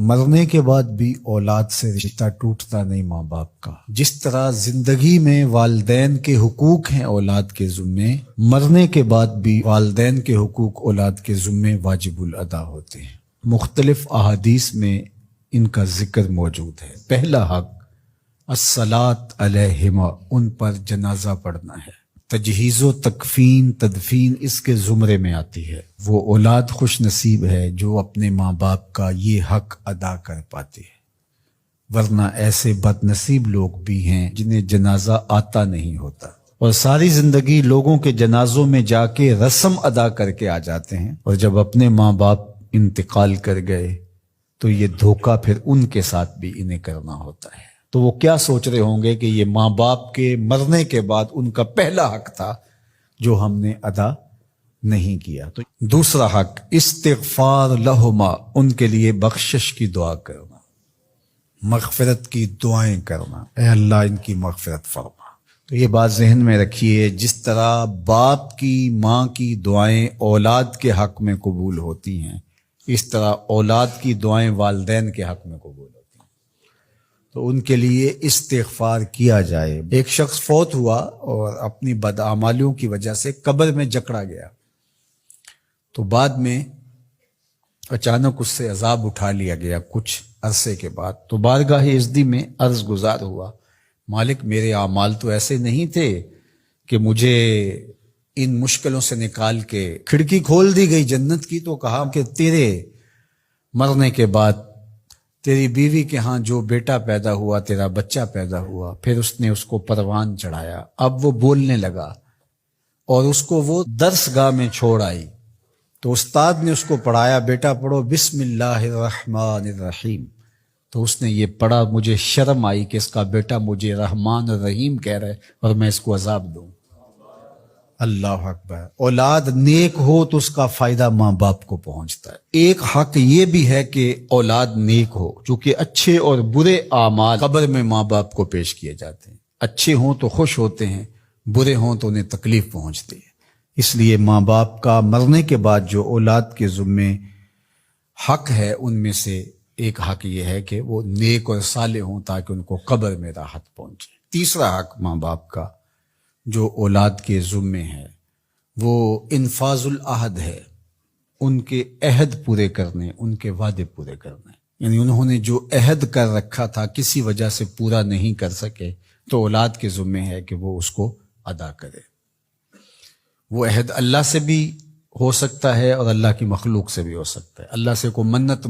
مرنے کے بعد بھی اولاد سے رشتہ ٹوٹتا نہیں ماں باپ کا۔ جس طرح زندگی میں والدین کے حقوق ہیں اولاد کے ذمے، مرنے کے بعد بھی والدین کے حقوق اولاد کے ذمے واجب الادا ہوتے ہیں۔ مختلف احادیث میں ان کا ذکر موجود ہے۔ پہلا حق الصلاۃ علیہما، ان پر جنازہ پڑھنا ہے۔ تجہیز و تکفین تدفین اس کے زمرے میں آتی ہے۔ وہ اولاد خوش نصیب ہے جو اپنے ماں باپ کا یہ حق ادا کر پاتی ہے، ورنہ ایسے بد نصیب لوگ بھی ہیں جنہیں جنازہ آتا نہیں ہوتا اور ساری زندگی لوگوں کے جنازوں میں جا کے رسم ادا کر کے آ جاتے ہیں، اور جب اپنے ماں باپ انتقال کر گئے تو یہ دھوکہ پھر ان کے ساتھ بھی انہیں کرنا ہوتا ہے۔ تو وہ کیا سوچ رہے ہوں گے کہ یہ ماں باپ کے مرنے کے بعد ان کا پہلا حق تھا جو ہم نے ادا نہیں کیا۔ تو دوسرا حق استغفار لہما، ان کے لیے بخشش کی دعا کرنا، مغفرت کی دعائیں کرنا، اے اللہ ان کی مغفرت فرما۔ تو یہ بات ذہن میں رکھیے، جس طرح باپ کی ماں کی دعائیں اولاد کے حق میں قبول ہوتی ہیں، اس طرح اولاد کی دعائیں والدین کے حق میں قبول ہوتی ہیں۔ تو ان کے لیے استغفار کیا جائے۔ ایک شخص فوت ہوا اور اپنی بدعمالیوں کی وجہ سے قبر میں جکڑا گیا، تو بعد میں اچانک اس سے عذاب اٹھا لیا گیا کچھ عرصے کے بعد۔ تو بارگاہ عزدی میں عرض گزار ہوا، مالک میرے اعمال تو ایسے نہیں تھے کہ مجھے ان مشکلوں سے نکال کے کھڑکی کھول دی گئی جنت کی، تو کہا کہ تیرے مرنے کے بعد تیری بیوی کے ہاں جو بیٹا پیدا ہوا، تیرا بچہ پیدا ہوا، پھر اس نے اس کو پروان چڑھایا، اب وہ بولنے لگا اور اس کو وہ درس گاہ میں چھوڑ آئی، تو استاد نے اس کو پڑھایا، بیٹا پڑھو بسم اللہ الرحمن الرحیم، تو اس نے یہ پڑھا۔ مجھے شرم آئی کہ اس کا بیٹا مجھے رحمان الرحیم کہہ رہا ہے اور میں اس کو عذاب دوں۔ اللہ اکبر۔ اولاد نیک ہو تو اس کا فائدہ ماں باپ کو پہنچتا ہے۔ ایک حق یہ بھی ہے کہ اولاد نیک ہو، چونکہ اچھے اور برے اعمال قبر میں ماں باپ کو پیش کیے جاتے ہیں۔ اچھے ہوں تو خوش ہوتے ہیں، برے ہوں تو انہیں تکلیف پہنچتی ہے۔ اس لیے ماں باپ کا مرنے کے بعد جو اولاد کے ذمے حق ہے، ان میں سے ایک حق یہ ہے کہ وہ نیک اور صالح ہوں تاکہ ان کو قبر میں راحت پہنچے۔ تیسرا حق ماں باپ کا جو اولاد کے ذمے ہے وہ انفاذ العہد ہے، ان کے عہد پورے کرنے، ان کے وعدے پورے کرنے۔ یعنی انہوں نے جو عہد کر رکھا تھا کسی وجہ سے پورا نہیں کر سکے تو اولاد کے ذمے ہے کہ وہ اس کو ادا کرے۔ وہ عہد اللہ سے بھی ہو سکتا ہے اور اللہ کی مخلوق سے بھی ہو سکتا ہے۔ اللہ سے کوئی منت